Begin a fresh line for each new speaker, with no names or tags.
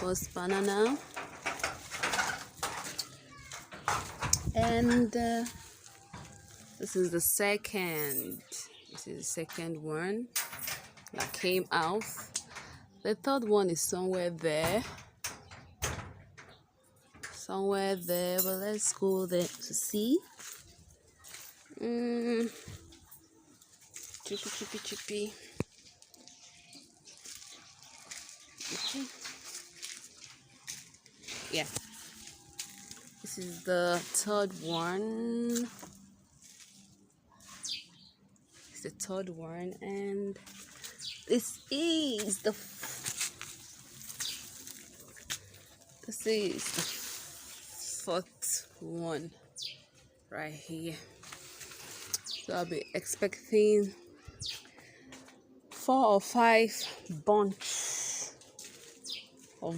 first banana, and this is the second. This is the second one that came out. The third one is somewhere there. But let's go there to see. Chippy. Okay. Yeah, this is the third one. It's the third one, and this is the fourth one right here. So I'll be expecting 4 or 5 bunch